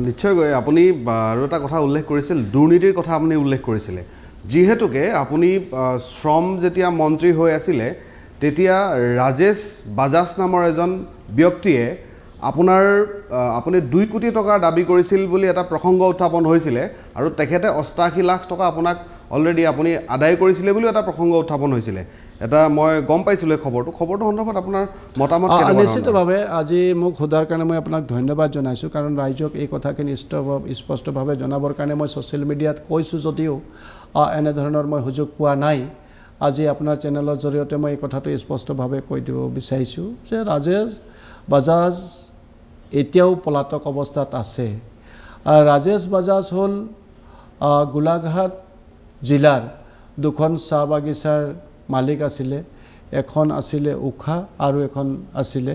নিশ্চয়কৈ আপুনি আৰু এটা কথা উল্লেখ কৰিছিল দুৰ্নীতিৰ কথা আপুনি উল্লেখ কৰিছিলে যিহেতুকে আপুনি শ্ৰম যেতিয়া মন্ত্ৰী হৈ আছিলে তেতিয়া ৰাজেশ বাজাজ নামৰ এজন ব্যক্তিয়ে আপুনি 2 কোটি টকাৰ দাবী কৰিছিল বুলি এটা প্ৰসংগ উত্থাপন হৈছিলে আৰু তেখেতে 88 লাখ টকা আপোনাক অলৰেডি আপুনি আদায় কৰিছিলে বুলি এটা প্ৰসংগ উত্থাপন হৈছিলে এটা মই গম পাইছিলোঁ খবৰটো সন্দৰ্ভত আপোনাৰ মতামত কেনেকুৱা নিশ্চিতভাৱে আজি মোক সোধাৰ কাৰণে মই আপোনাক ধন্যবাদ জনাইছোঁ কাৰণ ৰাইজক এই কথাখিনি স্পষ্টভাৱে জনাবৰ কাৰণে মই ছ'চিয়েল মিডিয়াত কৈছোঁ যদিও এনেধৰণৰ মই সুযোগ পোৱা নাই আজি আপোনাৰ চেনেলৰ জৰিয়তে মই এই কথাটো স্পষ্টভাৱে কৈ দিব বিচাৰিছোঁ যে ৰাজেশ বাজাজ এতিয়াও পলাতক অৱস্থাত আছে ৰাজেশ বাজাজ হ'ল গোলাঘাট জিলাৰ দুখন চাহ বাগিচাৰ মালিক আছিলে এখন আছিলে উখা আৰু এখন আছিলে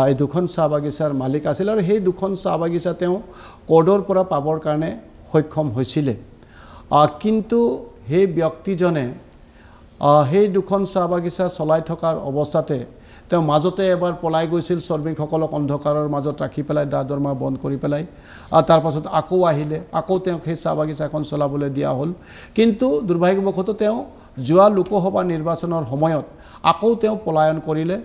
এই দুখন চাহ বাগিচাৰ মালিক আছিল আৰু সেই দুখন চাহ বাগিচা তেওঁ কোৰ্টৰ পৰা পাবৰ কাৰণে সক্ষম হৈছিলে কিন্তু সেই ব্যক্তিজনে সেই দুখন চাহ বাগিচা চলাই থকাৰ অৱস্থাতে তেওঁ মাজতে এবাৰ পলাই গৈছিল শ্ৰমিকসকলক অন্ধকাৰৰ মাজত ৰাখি পেলাই দৰমহা বন্ধ কৰি পেলাই তাৰ পাছত আকৌ আহিলে আকৌ তেওঁক সেই চাহ বাগিচাখন চলাবলৈ দিয়া হ'ল কিন্তু দুৰ্ভাগ্যবশতঃ তেওঁ যোৱা লোকসভা নিৰ্বাচনৰ সময়ত আকৌ তেওঁ পলায়ন কৰিলে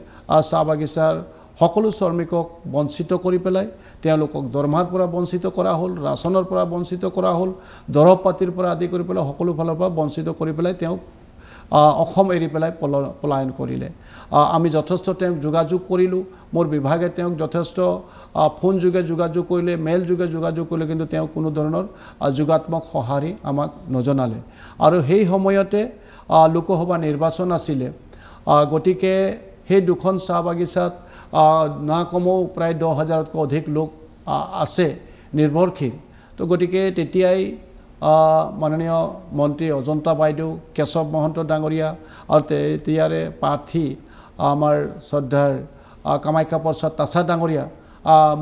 চাহ বাগিচাৰ সকলো শ্ৰমিকক বঞ্চিত কৰি পেলাই তেওঁলোকক দৰমহাৰ পৰা বঞ্চিত কৰা হ'ল ৰাচনৰ পৰা বঞ্চিত কৰা হ'ল দৰৱ পাতিৰ পৰা আদি কৰি পেলাই সকলো ফালৰ পৰা বঞ্চিত কৰি পেলাই তেওঁ অসম এৰি পেলাই পলায়ন কৰিলে আমি যথেষ্ট তেওঁক যোগাযোগ কৰিলোঁ মোৰ বিভাগে তেওঁক যথেষ্ট ফোন যোগে যোগাযোগ কৰিলে মেইল যোগে যোগাযোগ কৰিলে কিন্তু তেওঁ কোনো ধৰণৰ যোগাত্মক সঁহাৰি আমাক নজনালে আৰু সেই সময়তে লোকসভা নিৰ্বাচন আছিলে গতিকে সেই দুখন চাহ বাগিচাত না কমেও প্ৰায় 10,000তকৈ অধিক লোক আছে নিৰ্ভৰশীল তো গতিকে তেতিয়াই মাননীয় মন্ত্ৰী অজন্তা বাইদেউ কেশৱ মহন্ত ডাঙৰীয়া আৰু তেতিয়াৰে প্ৰাৰ্থী আমাৰ শ্ৰদ্ধাৰ কামাখ্যা প্ৰসাদ তাছা ডাঙৰীয়া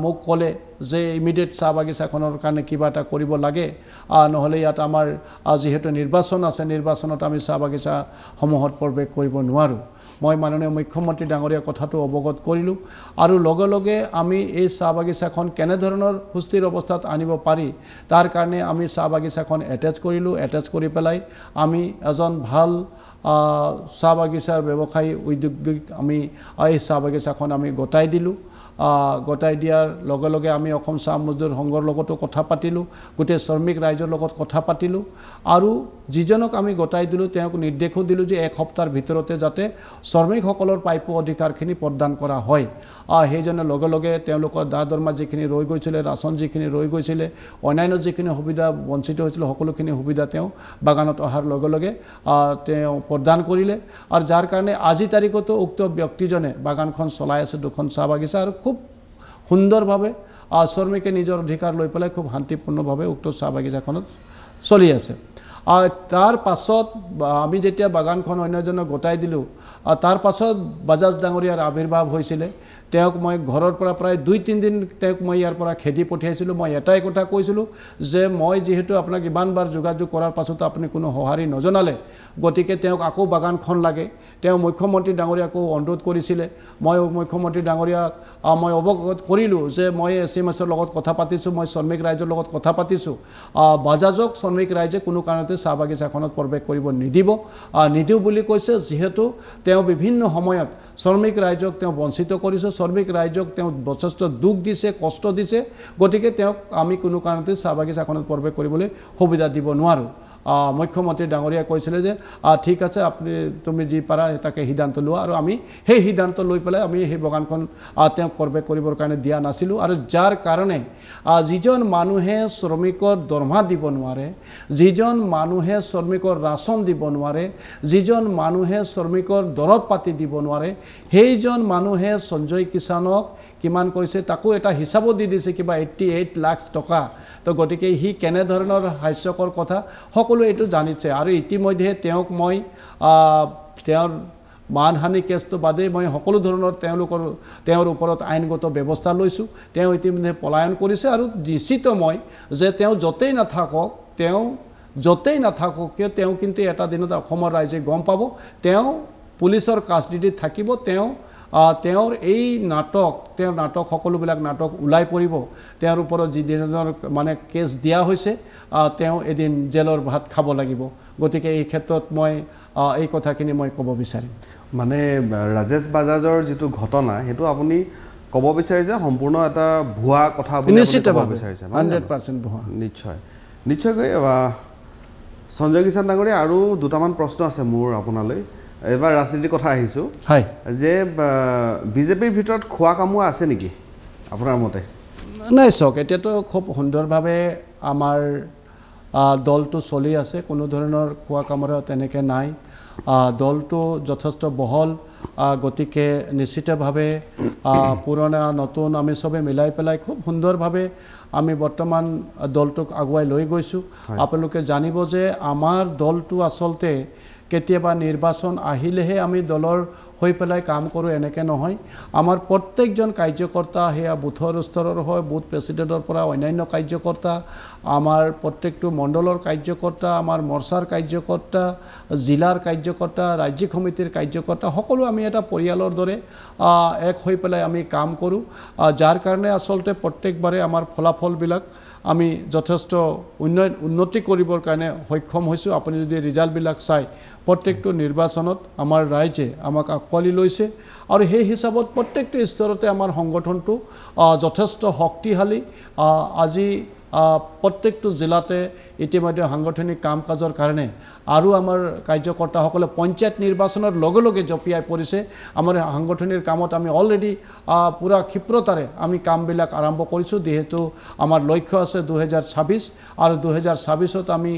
মোক ক'লে যে ইমিডিয়েট চাহ বাগিচাখনৰ কাৰণে কিবা এটা কৰিব লাগে নহ'লে ইয়াত আমাৰ যিহেতু নিৰ্বাচন আছে নিৰ্বাচনত আমি চাহ বাগিচাসমূহত প্ৰৱেশ কৰিব নোৱাৰোঁ মই মাননীয় মুখ্যমন্ত্ৰী ডাঙৰীয়া কথাটো অৱগত কৰিলোঁ আৰু লগে লগে আমি এই চাহ বাগিচাখন কেনেধৰণৰ সুস্থিৰ অৱস্থাত আনিব পাৰি তাৰ কাৰণে আমি চাহ বাগিচাখন এটেচ কৰিলোঁ এটেচ কৰি পেলাই আমি এজন ভাল চাহ বাগিচাৰ ব্যৱসায়ী উদ্যোগিক আমি এই চাহ বাগিচাখন আমি গতাই দিলোঁ গতাই দিয়াৰ লগে লগে আমি অসম চাহ মজদুৰ সংঘৰ লগতো কথা পাতিলোঁ গোটেই শ্ৰমিক ৰাইজৰ লগত কথা পাতিলোঁ আৰু যিজনক আমি গতাই দিলোঁ তেওঁক নিৰ্দেশো দিলোঁ যে এক সপ্তাহৰ ভিতৰতে যাতে শ্ৰমিকসকলৰ প্ৰাপ্য অধিকাৰখিনি প্ৰদান কৰা হয় সেইজনে লগে লগে তেওঁলোকৰ দৰমহা যিখিনি ৰৈ গৈছিলে ৰাচন যিখিনি ৰৈ গৈছিলে অন্যান্য যিখিনি সুবিধা বঞ্চিত হৈছিল সকলোখিনি সুবিধা তেওঁ বাগানত অহাৰ লগে লগে তেওঁ প্ৰদান কৰিলে আৰু যাৰ কাৰণে আজি তাৰিখতো উক্ত ব্যক্তিজনে বাগানখন চলাই আছে দুখন চাহ বাগিচা আৰু খুব সুন্দৰভাৱে শ্ৰমিকে নিজৰ অধিকাৰ লৈ পেলাই খুব শান্তিপূৰ্ণভাৱে উক্ত চাহ বাগিচাখনত চলি আছে তাৰ পাছত আমি যেতিয়া বাগানখন অন্যজনক গতাই দিলোঁ তাৰ পাছত বাজাজ ডাঙৰীয়াৰ আৱিৰ্ভাৱ হৈছিলে তেওঁক মই ঘৰৰ পৰা প্ৰায় 2-3 দিন তেওঁক মই ইয়াৰ পৰা খেদি পঠিয়াইছিলোঁ মই এটাই কথা কৈছিলোঁ যে মই যিহেতু আপোনাক ইমানবাৰ যোগাযোগ কৰাৰ পাছতো আপুনি কোনো সঁহাৰি নজনালে গতিকে তেওঁক আকৌ বাগানখন লাগে তেওঁ মুখ্যমন্ত্ৰী ডাঙৰীয়াকো অনুৰোধ কৰিছিলে মই মুখ্যমন্ত্ৰী ডাঙৰীয়াক মই অৱগত কৰিলোঁ যে মই SMS লগত কথা পাতিছোঁ মই শ্ৰমিক ৰাইজৰ লগত কথা পাতিছোঁ বাজাজক শ্ৰমিক ৰাইজে কোনো কাৰণতে চাহ বাগিচাখনত প্ৰৱেশ কৰিব নিদিওঁ বুলি কৈছে যিহেতু তেওঁ বিভিন্ন সময়ত শ্ৰমিক ৰাইজক তেওঁ বঞ্চিত কৰিছে শ্ৰমিক ৰাইজক তেওঁ যথেষ্ট দুখ দিছে কষ্ট দিছে গতিকে তেওঁক আমি কোনো কাৰণতে চাহ বাগিচাখনত প্ৰৱেশ কৰিবলৈ সুবিধা দিব নোৱাৰোঁ মুখ্যমন্ত্ৰী ডাঙৰীয়া কৈছিলে যে ঠিক আছে তুমি যি পাৰা তাকে সিদ্ধান্ত লোৱা আৰু আমি সেই সিদ্ধান্ত লৈ পেলাই আমি সেই বাগানখন তেওঁক প্ৰৱেশ কৰিবৰ কাৰণে দিয়া নাছিলোঁ আৰু যাৰ কাৰণে যিজন মানুহে শ্ৰমিকৰ দৰমহা দিব নোৱাৰে যিজন মানুহে শ্ৰমিকৰ ৰাচন দিব নোৱাৰে যিজন মানুহে শ্ৰমিকৰ দৰৱ পাতি দিব নোৱাৰে সেইজন মানুহে সঞ্জয় কিষাণক কিমান কৈছে তাকো এটা হিচাপো দি দিছে কিবা 88 লাখ টকা তো গতিকে হি কেনেধৰণৰ হাস্যকৰ কথা সকলোৱে এইটো জানিছে আৰু ইতিমধ্যে তেওঁক মই তেওঁৰ মানহানি কেছটো বাদে মই সকলো ধৰণৰ তেওঁৰ ওপৰত আইনগত ব্যৱস্থা লৈছোঁ তেওঁ ইতিমধ্যে পলায়ন কৰিছে আৰু নিশ্চিত মই যে তেওঁ য'তেই নাথাকক কিয় তেওঁ কিন্তু এটা দিনত অসমৰ ৰাইজে গম পাব তেওঁ পুলিচৰ কাষ্টডিত থাকিব তেওঁ তেওঁৰ এই নাটক সকলোবিলাক নাটক ওলাই পৰিব তেওঁৰ ওপৰত যিদিনৰ মানে কেছ দিয়া হৈছে তেওঁ এদিন জেলৰ ভাত খাব লাগিব গতিকে এই ক্ষেত্ৰত মই এই কথাখিনি মই ক'ব বিচাৰিম মানে ৰাজেশ বাজাজৰ যিটো ঘটনা সেইটো আপুনি ক'ব বিচাৰিছে সম্পূৰ্ণ এটা ভুৱা কথা বুলি ক'ব বিচাৰিছে 100% ভুৱা নিশ্চয়কৈ সঞ্জয় কিষাণ ডাঙৰীয়া আৰু দুটামান প্ৰশ্ন আছে মোৰ আপোনালৈ এবাৰ ৰাজনীতিৰ কথা আহিছোঁ হয় যে বিজেপিৰ ভিতৰত খোৱা কামোৱা আছে নেকি আপোনাৰ মতে নাই চাওক এতিয়াতো খুব সুন্দৰভাৱে আমাৰ দলটো চলি আছে কোনো ধৰণৰ খোৱা কামোৰা তেনেকৈ নাই দলটো যথেষ্ট বহল গতিকে নিশ্চিতভাৱে পুৰণা নতুন আমি চবে মিলাই পেলাই খুব সুন্দৰভাৱে আমি বৰ্তমান দলটোক আগুৱাই লৈ গৈছোঁ আপোনালোকে জানিব যে আমাৰ দলটো আচলতে কেতিয়াবা নিৰ্বাচন আহিলেহে আমি দলৰ হৈ পেলাই কাম কৰোঁ এনেকৈ নহয় আমাৰ প্ৰত্যেকজন কাৰ্যকৰ্তা সেয়া বুথৰ স্তৰৰ হয় বুথ প্ৰেচিডেণ্টৰ পৰা অন্যান্য কাৰ্যকৰ্তা আমাৰ প্ৰত্যেকটো মণ্ডলৰ কাৰ্যকৰ্তা আমাৰ মৰ্চাৰ কাৰ্যকৰ্তা জিলাৰ কাৰ্যকৰ্তা ৰাজ্যিক সমিতিৰ কাৰ্যকৰ্তা সকলো আমি এটা পৰিয়ালৰ দৰে এক হৈ পেলাই আমি কাম কৰোঁ যাৰ কাৰণে আচলতে প্ৰত্যেকবাৰে আমাৰ ফলাফলবিলাক আমি যথেষ্ট উন্নতি কৰিবৰ কাৰণে সক্ষম হৈছোঁ আপুনি যদি ৰিজাল্টবিলাক চাই প্ৰত্যেকটো নিৰ্বাচনত আমাৰ ৰাইজে আমাক আঁকোৱালি লৈছে আৰু সেই হিচাপত প্ৰত্যেকটো স্তৰতে আমাৰ সংগঠনটো যথেষ্ট শক্তিশালী আজি প্ৰত্যেকটো জিলাতে ইতিমধ্যে সাংগঠনিক কাম কাজৰ কাৰণে আৰু আমাৰ কাৰ্যকৰ্তাসকলে পঞ্চায়ত নিৰ্বাচনৰ লগে লগে জঁপিয়াই পৰিছে আমাৰ সাংগঠনিক কামত আমি অলৰেডি পুৰা ক্ষিপ্ৰতাৰে আমি কামবিলাক আৰম্ভ কৰিছোঁ যিহেতু আমাৰ লক্ষ্য আছে 2026 আৰু 2026ত আমি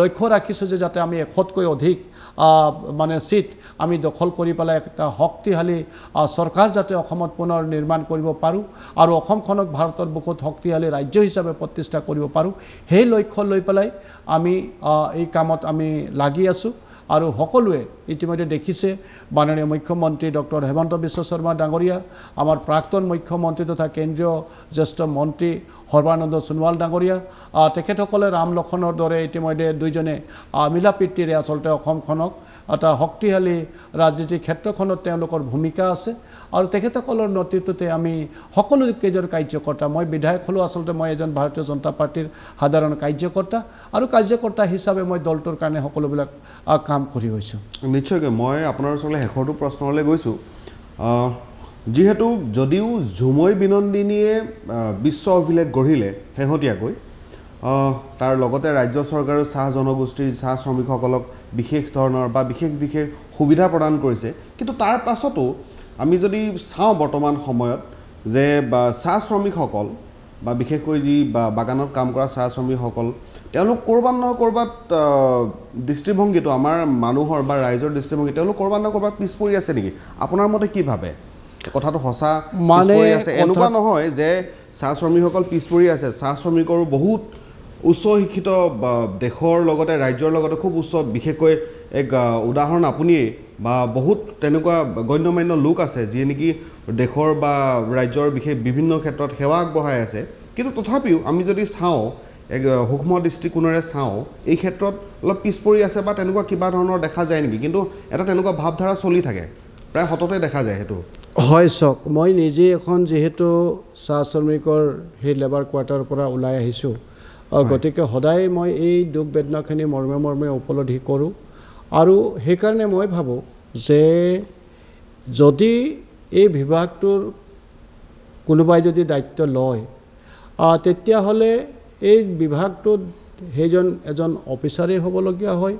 লক্ষ্য ৰাখিছোঁ যে যাতে আমি 100তকৈ অধিক মানে সিট আমি দখল কৰি পেলাই একটা শক্তিশালী চৰকাৰ যাতে অসমত পুনৰ নিৰ্মাণ কৰিব পাৰোঁ আৰু অসমখনক ভাৰতৰ বুকুত শক্তিশালী ৰাজ্য হিচাপে প্ৰতিষ্ঠা কৰিব পাৰোঁ সেই লক্ষ্য লৈ পেলাই আমি এই কামত আমি লাগি আছোঁ আৰু সকলোৱে ইতিমধ্যে দেখিছে মাননীয় মুখ্যমন্ত্ৰী ডক্টৰ হেমন্ত বিশ্ব শৰ্মা ডাঙৰীয়া আমাৰ প্ৰাক্তন মুখ্যমন্ত্ৰী তথা কেন্দ্ৰীয় জ্যেষ্ঠ মন্ত্ৰী সৰ্বানন্দ সোণোৱাল ডাঙৰীয়া তেখেতসকলে ৰাম লক্ষণৰ দৰে ইতিমধ্যে দুইজনে মিলা প্ৰীতিৰে আচলতে অসমখনক এটা শক্তিশালী ৰাজনীতিৰ ক্ষেত্ৰখনত তেওঁলোকৰ ভূমিকা আছে আৰু তেখেতসকলৰ নেতৃত্বতে আমি সকলো কেইজন কাৰ্যকৰ্তা মই বিধায়ক হ'লেও আচলতে মই এজন ভাৰতীয় জনতা পাৰ্টিৰ সাধাৰণ কাৰ্যকৰ্তা আৰু কাৰ্যকৰ্তা হিচাপে মই দলটোৰ কাৰণে সকলোবিলাক কাম কৰি গৈছোঁ নিশ্চয়কৈ মই আপোনাৰ ওচৰলৈ শেষৰটো প্ৰশ্নলৈ গৈছোঁ যিহেতু যদিও ঝুমৈ বিনন্দিনীয়ে বিশ্ব অভিলেখ গঢ়িলে শেহতীয়াকৈ তাৰ লগতে ৰাজ্য চৰকাৰে চাহ জনগোষ্ঠীৰ চাহ শ্ৰমিকসকলক বিশেষ ধৰণৰ বা বিশেষ সুবিধা প্ৰদান কৰিছে কিন্তু তাৰ পাছতো আমি যদি চাওঁ বৰ্তমান সময়ত যে চাহ শ্ৰমিকসকল বা বিশেষকৈ যি বাগানত কাম কৰা চাহ শ্ৰমিকসকল তেওঁলোক ক'ৰবাত নহয় ক'ৰবাত দৃষ্টিভংগীটো আমাৰ মানুহৰ বা ৰাইজৰ দৃষ্টিভংগী তেওঁলোক ক'ৰবাত নহয় ক'ৰবাত পিছ পৰি আছে নেকি আপোনাৰ মতে কি ভাবে কথাটো সঁচা মানে আছে এনেকুৱা নহয় যে চাহ শ্ৰমিকসকল পিছ পৰি আছে চাহ শ্ৰমিকৰো বহুত উচ্চ শিক্ষিত দেশৰ লগতে ৰাজ্যৰ লগতে খুব উচ্চ বিশেষকৈ এক উদাহৰণ আপুনিয়ে বা বহুত তেনেকুৱা গণ্যমান্য লোক আছে যিয়ে নেকি দেশৰ বা ৰাজ্যৰ বিশেষ বিভিন্ন ক্ষেত্ৰত সেৱা আগবঢ়াই আছে কিন্তু তথাপিও আমি যদি চাওঁ এক সূক্ষ্ম দৃষ্টিকোণেৰে চাওঁ এই ক্ষেত্ৰত অলপ পিছ পৰি আছে বা তেনেকুৱা কিবা ধৰণৰ দেখা যায় নেকি কিন্তু এটা তেনেকুৱা ভাৱধাৰা চলি থাকে প্ৰায় সততে দেখা যায় সেইটো হয় চাওক মই নিজে এখন যিহেতু চাহ শ্ৰমিকৰ সেই লেবাৰ কোৱাৰ্টাৰৰ পৰা ওলাই আহিছোঁ গতিকে সদায় মই এই দুখ বেদনাখিনি মৰ্মে উপলব্ধি কৰোঁ আৰু সেইকাৰণে মই ভাবোঁ যে যদি এই বিভাগটোৰ কোনোবাই যদি দায়িত্ব লয় তেতিয়াহ'লে এই বিভাগটোত এজন অফিচাৰেই হ'বলগীয়া হয়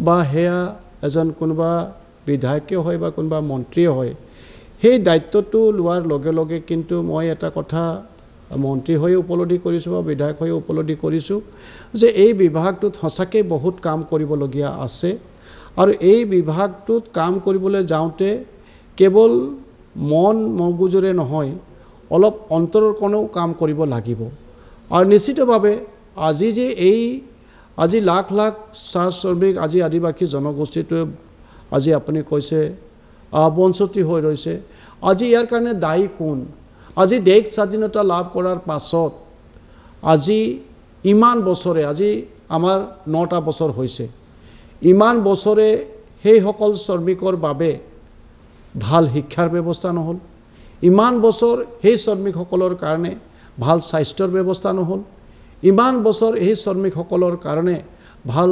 বা সেয়া এজন কোনোবা বিধায়কে হয় বা কোনোবা মন্ত্ৰীয়ে হয় সেই দায়িত্বটো লোৱাৰ লগে লগে কিন্তু মই এটা কথা মন্ত্ৰী হৈ উপলব্ধি কৰিছোঁ বা বিধায়ক হৈ উপলব্ধি কৰিছোঁ যে এই বিভাগটোত সঁচাকৈ বহুত কাম কৰিবলগীয়া আছে আৰু এই বিভাগটোত কাম কৰিবলৈ যাওঁতে কেৱল মন মগজুৰে নহয় অলপ অন্তৰৰ কোণেও কাম কৰিব লাগিব আৰু নিশ্চিতভাৱে আজি যে আজি লাখ লাখ চাহ শ্ৰমিক আজি আদিবাসী জনগোষ্ঠীটোৱে আজি আপুনি কৈছে বঞ্চিত হৈ ৰৈছে আজি ইয়াৰ কাৰণে দায়ী কোন আজি দেশ স্বাধীনতা লাভ কৰাৰ পাছত আজি ইমান বছৰে আজি আমাৰ 9টা বছৰ হৈছে ইমান বছৰে সেইসকল শ্ৰমিকৰ বাবে ভাল শিক্ষাৰ ব্যৱস্থা নহ'ল, ইমান বছৰ সেই শ্ৰমিকসকলৰ কাৰণে ভাল স্বাস্থ্যৰ ব্যৱস্থা নহ'ল, ইমান বছৰ এই শ্ৰমিকসকলৰ কাৰণে ভাল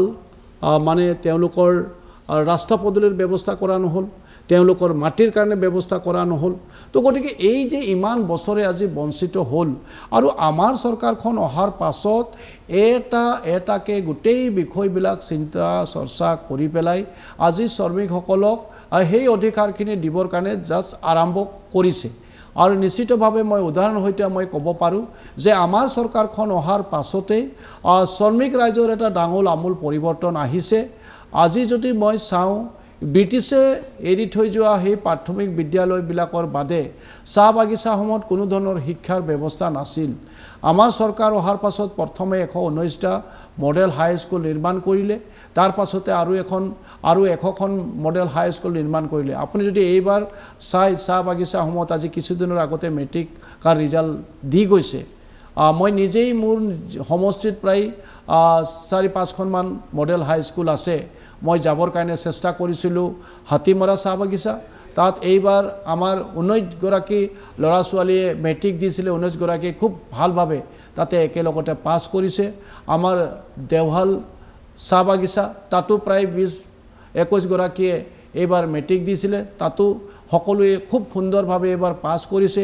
মানে তেওঁলোকৰ ৰাস্তা পদূলিৰ ব্যৱস্থা কৰা নহ'ল, তেওঁলোকৰ মাটিৰ কাৰণে ব্যৱস্থা কৰা নহ'ল। তো গতিকে এই যে ইমান বছৰে আজি বঞ্চিত হ'ল আৰু আমাৰ চৰকাৰখন অহাৰ পাছত এটাকে গোটেই বিষয়বিলাক চিন্তা চৰ্চা কৰি পেলাই আজি শ্ৰমিকসকলক সেই অধিকাৰখিনি দিবৰ কাৰণে জাষ্ট আৰম্ভ কৰিছে। আৰু নিশ্চিতভাৱে মই উদাহৰণ সৈতে মই ক'ব পাৰোঁ যে আমাৰ চৰকাৰখন অহাৰ পাছতেই শ্ৰমিক ৰাইজৰ এটা ডাঙৰ আমূল পৰিৱৰ্তন আহিছে। আজি যদি মই চাওঁ ব্ৰিটিছে এৰি থৈ যোৱা সেই প্ৰাথমিক বিদ্যালয়বিলাকৰ বাদে চাহ বাগিচাসমূহত কোনো ধৰণৰ শিক্ষাৰ ব্যৱস্থা নাছিল। আমাৰ চৰকাৰ অহাৰ পাছত প্ৰথমে 119টা মডেল হাইস্কুল নিৰ্মাণ কৰিলে, তাৰ পাছতে আৰু 100খন মডেল হাইস্কুল নিৰ্মাণ কৰিলে। আপুনি যদি এইবাৰ চাহ বাগিচাসমূহত আজি কিছুদিনৰ আগতে মেট্ৰিকৰ ৰিজাল্ট দি গৈছে, মই নিজেই মোৰ সমষ্টিত প্ৰায় 4-5খনমান মডেল হাইস্কুল আছে। মই যাবৰ কাৰণে চেষ্টা কৰিছিলোঁ হাতীমৰা চাহ বাগিচা, তাত এইবাৰ আমাৰ 19গৰাকী ল'ৰা ছোৱালীয়ে মেট্ৰিক দিছিলে, 19গৰাকীয়ে খুব ভালভাৱে তাতে একেলগতে পাছ কৰিছে। আমাৰ দেওহাল চাহ বাগিচা তাতো প্ৰায় 20-21গৰাকীয়ে এইবাৰ মেট্ৰিক দিছিলে, তাতো সকলোৱে খুব সুন্দৰভাৱে এইবাৰ পাছ কৰিছে।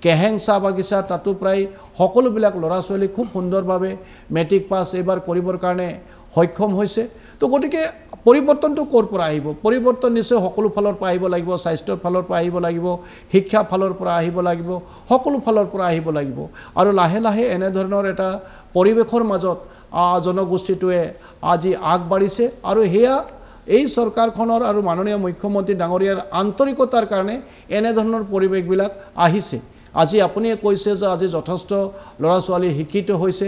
কেহেং চাহ বাগিচা তাতো প্ৰায় সকলোবিলাক ল'ৰা ছোৱালী খুব সুন্দৰভাৱে মেট্ৰিক পাছ এইবাৰ কৰিবৰ কাৰণে সক্ষম হৈছে। তো গতিকে পৰিৱৰ্তনটো ক'ৰ পৰা আহিব? পৰিৱৰ্তন নিশ্চয় সকলো ফালৰ পৰা আহিব লাগিব, স্বাস্থ্যৰ ফালৰ পৰা আহিব লাগিব, শিক্ষা ফালৰ পৰা আহিব লাগিব, সকলো ফালৰ পৰা আহিব লাগিব। আৰু লাহে লাহে এনেধৰণৰ এটা পৰিৱেশৰ মাজত জনগোষ্ঠীটোৱে আজি আগবাঢ়িছে আৰু সেয়া এই চৰকাৰখনৰ আৰু মাননীয় মুখ্যমন্ত্ৰী ডাঙৰীয়াৰ আন্তৰিকতাৰ কাৰণে এনেধৰণৰ পৰিৱেশবিলাক আহিছে। আজি আপুনিয়ে কৈছে যে আজি যথেষ্ট ল'ৰা ছোৱালী শিক্ষিত হৈছে,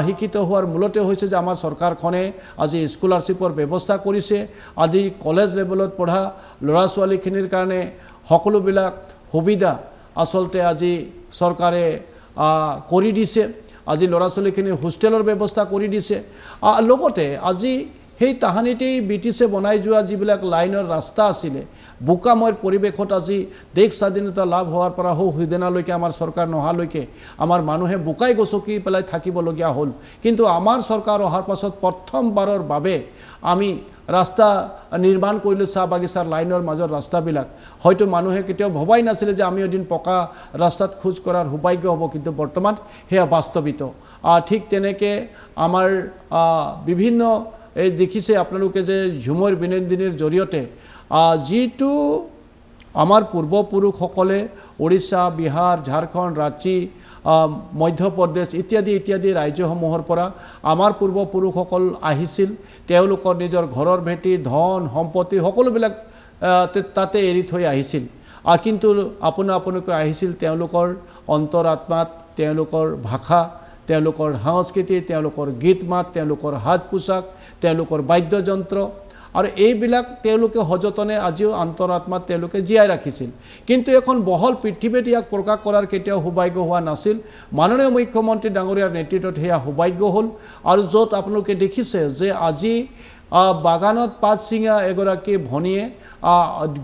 শিক্ষিত হোৱাৰ মূলতে হৈছে যে আমাৰ চৰকাৰখনে আজি স্কলাৰশ্বিপৰ ব্যৱস্থা কৰিছে। আজি কলেজ লেভেলত পঢ়া ল'ৰা ছোৱালীখিনিৰ কাৰণে সকলোবিলাক সুবিধা আচলতে আজি চৰকাৰে কৰি দিছে। আজি ল'ৰা ছোৱালীখিনি হোষ্টেলৰ ব্যৱস্থা কৰি দিছে। লগতে আজি সেই তাহানিতেই ব্ৰিটিছে বনাই যোৱা যিবিলাক লাইনৰ ৰাস্তা আছিলে, বোকাময়ৰ পৰিৱেশত আজি দেশ স্বাধীনতা লাভ হোৱাৰ পৰা সিদিনালৈকে আমাৰ চৰকাৰ নহালৈকে আমাৰ মানুহে বোকাই গচকি পেলাই থাকিবলগীয়া হ'ল। কিন্তু আমাৰ চৰকাৰ অহাৰ পাছত প্ৰথমবাৰৰ বাবে আমি ৰাস্তা নিৰ্মাণ কৰিলোঁ, চাহ বাগিচাৰ লাইনৰ মাজৰ ৰাস্তাবিলাক। হয়তো মানুহে কেতিয়াও ভবাই নাছিলে যে আমি এদিন পকা ৰাস্তাত খোজ কঢ়াৰ সৌভাগ্য হ'ব, কিন্তু বৰ্তমান সেয়া বাস্তৱিত। ঠিক তেনেকৈ আমাৰ বিভিন্ন এই দেখিছে আপোনালোকে যে ঝুমৰ বিনোদিনীৰ জৰিয়তে যিটো আমাৰ পূৰ্বপুৰুষসকলে উৰিষ্যা, বিহাৰ, ঝাৰখণ্ড, ৰাঁচী, মধ্যপ্ৰদেশ ইত্যাদি ৰাজ্যসমূহৰ পৰা আমাৰ পূৰ্বপুৰুষসকল আহিছিল। তেওঁলোকৰ নিজৰ ঘৰৰ ভেটি, ধন সম্পত্তি সকলোবিলাক তাতে এৰি থৈ আহিছিল। কিন্তু আপোনালোকে আহিছিল তেওঁলোকৰ অন্তৰাত্মাত, তেওঁলোকৰ ভাষা, তেওঁলোকৰ সংস্কৃতি, তেওঁলোকৰ গীত মাত, তেওঁলোকৰ সাজ পোছাক, তেওঁলোকৰ বাদ্যযন্ত্ৰ আৰু এইবিলাক তেওঁলোকে সযতনে আজিও অন্তৰাত্মাত তেওঁলোকে জীয়াই ৰাখিছিল। কিন্তু এখন বহল পৃথিৱীত ইয়াক প্ৰকাশ কৰাৰ কেতিয়াও সৌভাগ্য হোৱা নাছিল। মাননীয় মুখ্যমন্ত্ৰী ডাঙৰীয়াৰ নেতৃত্বত সেয়া সৌভাগ্য হ'ল। আৰু য'ত আপোনালোকে দেখিছে যে আজি বাগানত পাত ছিঙা এগৰাকী ভনীয়ে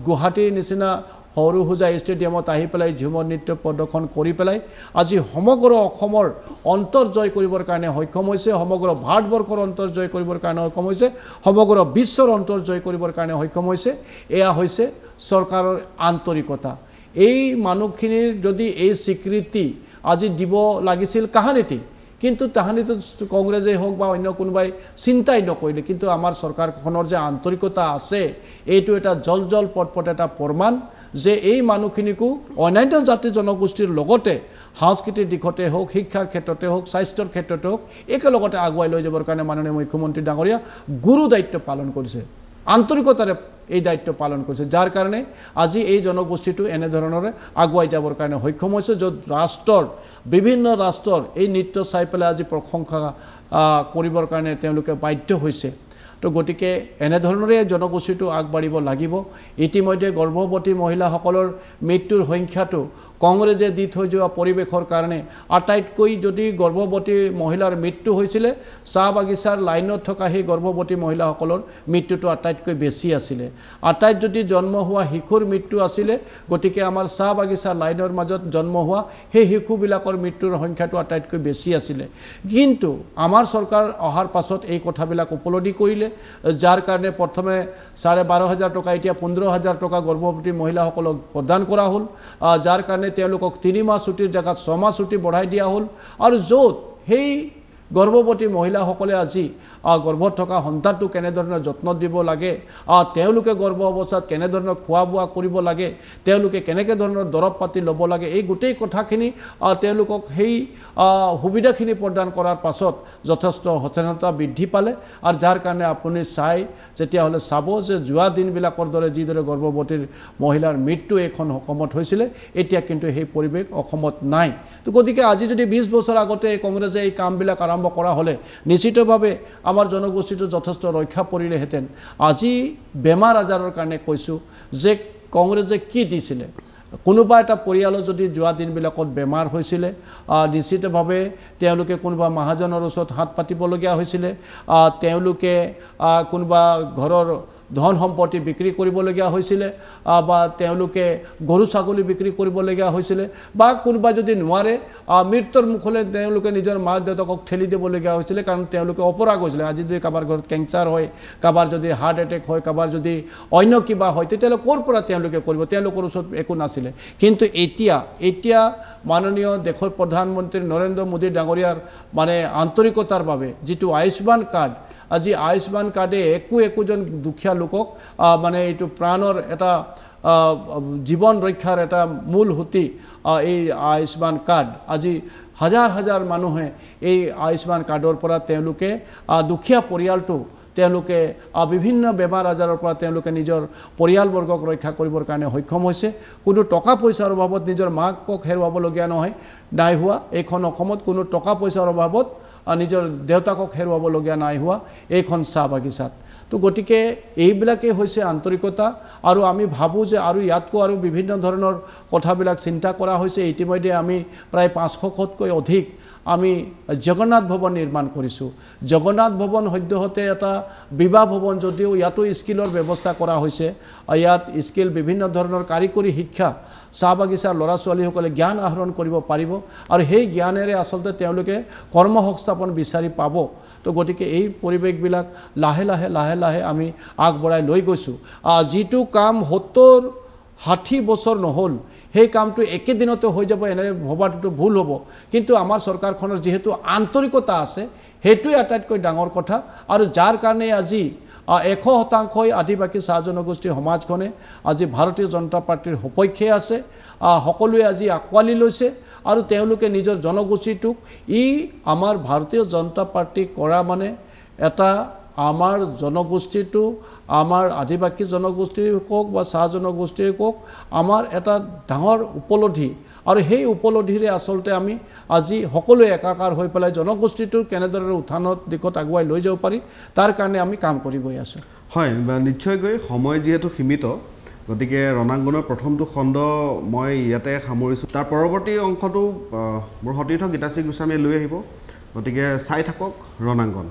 গুৱাহাটীৰ নিচিনা সৰু সুজা ষ্টেডিয়ামত আহি পেলাই ঝুমৰ নৃত্য প্ৰদৰ্শন কৰি পেলাই আজি সমগ্ৰ অসমৰ অন্তৰ জয় কৰিবৰ কাৰণে সক্ষম হৈছে, সমগ্ৰ ভাৰতবৰ্ষৰ অন্তৰ জয় কৰিবৰ কাৰণে সক্ষম হৈছে, সমগ্ৰ বিশ্বৰ অন্তৰ জয় কৰিবৰ কাৰণে সক্ষম হৈছে। এয়া হৈছে চৰকাৰৰ আন্তৰিকতা। এই মানুহখিনিৰ যদি এই স্বীকৃতি আজি দিব লাগিছিল কাহানিতে, কিন্তু তাহানিতো কংগ্ৰেছেই হওক বা অন্য কোনোবাই চিন্তাই নকৰিলে। কিন্তু আমাৰ চৰকাৰখনৰ যে আন্তৰিকতা আছে, এইটো এটা জল পটপট এটা প্ৰমাণ যে এই মানুহখিনিকো অন্যান্য জাতি জনগোষ্ঠীৰ লগতে সাংস্কৃতিক দিশতে হওক, শিক্ষাৰ ক্ষেত্ৰতে হওক, স্বাস্থ্যৰ ক্ষেত্ৰতে হওক একেলগতে আগুৱাই লৈ যাবৰ কাৰণে মাননীয় মুখ্যমন্ত্ৰী ডাঙৰীয়া গুৰু দায়িত্ব পালন কৰিছে, আন্তৰিকতাৰে এই দায়িত্ব পালন কৰিছে, যাৰ কাৰণে আজি এই জনগোষ্ঠীটো এনেধৰণৰে আগুৱাই যাবৰ কাৰণে সক্ষম হৈছে। য'ত বিভিন্ন ৰাষ্ট্ৰৰ এই নৃত্য চাই পেলাই আজি প্ৰশংসা কৰিবৰ কাৰণে তেওঁলোকে বাধ্য হৈছে। তো গতিকে এনেধৰণৰে জনগোষ্ঠীটো আগবাঢ়িব লাগিব। ইতিমধ্যে গৰ্ভৱতী মহিলাসকলৰ মৃত্যুৰ সংখ্যাটো কংগ্ৰেছে দি থৈ যোৱা পৰিৱেশৰ কাৰণে আটাইতকৈ যদি গৰ্ভৱতী মহিলাৰ মৃত্যু হৈছিলে চাহ বাগিচাৰ লাইনত থকা সেই গৰ্ভৱতী মহিলাসকলৰ মৃত্যুটো আটাইতকৈ বেছি আছিলে আটাইত যদি জন্ম হোৱা শিশুৰ মৃত্যু আছিলে গতিকে আমাৰ চাহ বাগিচাৰ লাইনৰ মাজত জন্ম হোৱা সেই শিশুবিলাকৰ মৃত্যুৰ সংখ্যাটো আটাইতকৈ বেছি আছিলে কিন্তু আমাৰ চৰকাৰ অহাৰ পাছত এই কথাবিলাক উপলব্ধি কৰিলে যাৰ কাৰণে প্ৰথমে 12,500 টকা এতিয়া 15,000 টকা গৰ্ভৱতী মহিলাসকলক প্ৰদান কৰা হ'ল যাৰ কাৰণে তেওঁলোকক 3 মাহ ছুটিৰ জায়গাত 6 মাহ ছুটি বঢ়াই দিয়া হ'ল আৰু য'ত সেই গৰ্ভৱতী মহিলাসকলে আজি গৰ্ভত থকা সন্তানটো কেনেধৰণৰ যত্ন দিব লাগে তেওঁলোকে গৰ্ভ অৱস্থাত কেনেধৰণৰ খোৱা বোৱা কৰিব লাগে তেওঁলোকে কেনেকৈ ধৰণৰ দৰৱ পাতি ল'ব লাগে এই গোটেই কথাখিনি তেওঁলোকক সেই সুবিধাখিনি প্ৰদান কৰাৰ পাছত যথেষ্ট সচেতনতা বৃদ্ধি পালে আৰু যাৰ কাৰণে আপুনি চাই যেতিয়াহ'লে চাব যে যোৱা দিনবিলাকৰ দৰে যিদৰে গৰ্ভৱতীৰ মহিলাৰ মৃত্যু এখন অসমত হৈছিলে এতিয়া কিন্তু সেই পৰিৱেশ অসমত নাই তো গতিকে আজি যদি 20 বছৰ আগতে কংগ্ৰেছে এই কামবিলাক আৰম্ভ কৰা হ'লে নিশ্চিতভাৱে আমাৰ জনগোষ্ঠীটো যথেষ্ট ৰক্ষা পৰিলেহেঁতেন আজি বেমাৰ আজাৰৰ কাৰণে কৈছোঁ যে কংগ্ৰেছে কি দিছিলে কোনোবা এটা পৰিয়ালৰ যদি যোৱা দিনবিলাকত বেমাৰ হৈছিলে নিশ্চিতভাৱে তেওঁলোকে কোনোবা মহাজনৰ ওচৰত হাত পাতিবলগীয়া হৈছিলে তেওঁলোকে কোনোবা ঘৰৰ ধন সম্পত্তি বিক্ৰী কৰিবলগীয়া হৈছিলে বা তেওঁলোকে গৰু ছাগলী বিক্ৰী কৰিবলগীয়া হৈছিলে বা কোনোবা যদি নোৱাৰে মৃত্যুৰ মুখলৈ তেওঁলোকে নিজৰ মা দেউতাকক ঠেলি দিবলগীয়া হৈছিলে কাৰণ তেওঁলোকে অপৰাগ হৈছিলে আজি যদি কাৰোবাৰ ঘৰত কেঞ্চাৰ হয় কাৰোবাৰ যদি হাৰ্ট এটেক হয় কাৰোবাৰ যদি অন্য কিবা হয় তেতিয়াহ'লে ক'ৰ পৰা তেওঁলোকে কৰিব তেওঁলোকৰ ওচৰত একো নাছিলে কিন্তু এতিয়া মাননীয় দেশৰ প্ৰধানমন্ত্ৰী নৰেন্দ্ৰ মোদী ডাঙৰীয়াৰ মানে আন্তৰিকতাৰ বাবে যিটো আয়ুষ্মান কাৰ্ড আজি আয়ুষ্মান কাৰ্ডে একোজন দুখীয়া লোকক মানে এইটো প্ৰাণৰ এটা জীৱন ৰক্ষাৰ এটা মূল সুঁতি এই আয়ুষ্মান কাৰ্ড আজি হাজাৰ মানুহে এই আয়ুষ্মান কাৰ্ডৰ পৰা তেওঁলোকে দুখীয়া পৰিয়ালটো তেওঁলোকে বিভিন্ন বেমাৰ আজাৰৰ পৰা তেওঁলোকে নিজৰ পৰিয়ালবৰ্গক ৰক্ষা কৰিবৰ কাৰণে সক্ষম হৈছে কোনো টকা পইচাৰ অভাৱত নিজৰ মাকক হেৰুৱাবলগীয়া নাই হোৱা এইখন অসমত কোনো টকা পইচাৰ অভাৱত নিজৰ দেউতাকক হেৰুৱাবলগীয়া নাই হোৱা এইখন চাহ বাগিচাত তো গতিকে এইবিলাকেই হৈছে আন্তৰিকতা আৰু আমি ভাবোঁ যে আৰু ইয়াতকৈ আৰু বিভিন্ন ধৰণৰ কথাবিলাক চিন্তা কৰা হৈছে ইতিমধ্যে আমি প্ৰায় 500 কোটিতকৈ অধিক আমি জগন্নাথ ভৱন নিৰ্মাণ কৰিছোঁ জগন্নাথ ভৱন সদ্যহতে এটা বিবাহ ভৱন যদিও ইয়াতো স্কিলৰ ব্যৱস্থা কৰা হৈছে ইয়াত স্কিল বিভিন্ন ধৰণৰ কাৰিকৰী শিক্ষা চাহ বাগিচাৰ ল'ৰা ছোৱালীসকলে জ্ঞান আহৰণ কৰিব পাৰিব আৰু সেই জ্ঞানেৰে আচলতে তেওঁলোকে কৰ্মসংস্থাপন বিচাৰি পাব তো গতিকে এই পৰিৱেশবিলাক লাহে আমি আগবঢ়াই লৈ গৈছোঁ যিটো কাম 70-60 বছৰ নহ'ল সেই কামটো একেদিনতে হৈ যাব এনে ভবাটো ভুল হ'ব কিন্তু আমাৰ চৰকাৰখনৰ যেহেতু আন্তৰিকতা আছে সেইটোৱে আটাইতকৈ ডাঙৰ কথা আৰু যাৰ কাৰণে আজি 100% আদিবাসী চাহ জনগোষ্ঠীৰ সমাজখনে আজি ভাৰতীয় জনতা পাৰ্টিৰ সপক্ষে আছে সকলোৱে আজি আঁকোৱালি লৈছে আৰু তেওঁলোকে নিজৰ জনগোষ্ঠীটোক আমাৰ ভাৰতীয় জনতা পাৰ্টি কৰা মানে এটা আমাৰ জনগোষ্ঠীটো আমাৰ আদিবাসী জনগোষ্ঠী হওক বা চাহ জনগোষ্ঠী হওক আমাৰ এটা ডাঙৰ উপলব্ধি আৰু সেই উপলব্ধিৰে আচলতে আমি আজি সকলোৱে একাকাৰ হৈ পেলাই জনগোষ্ঠীটোৰ কেনেদৰে উত্থানৰ দিশত আগুৱাই লৈ যাব পাৰি তাৰ কাৰণে আমি কাম কৰি গৈ আছোঁ হয় নিশ্চয়কৈ সময় যিহেতু সীমিত গতিকে ৰণাংগনৰ প্ৰথমটো খণ্ড মই ইয়াতে সামৰিছোঁ তাৰ পৰৱৰ্তী অংশটো মোৰ সতীৰ্থ গীতাশ্ৰী গোস্বামীয়ে লৈ আহিব গতিকে চাই থাকক ৰণাংগন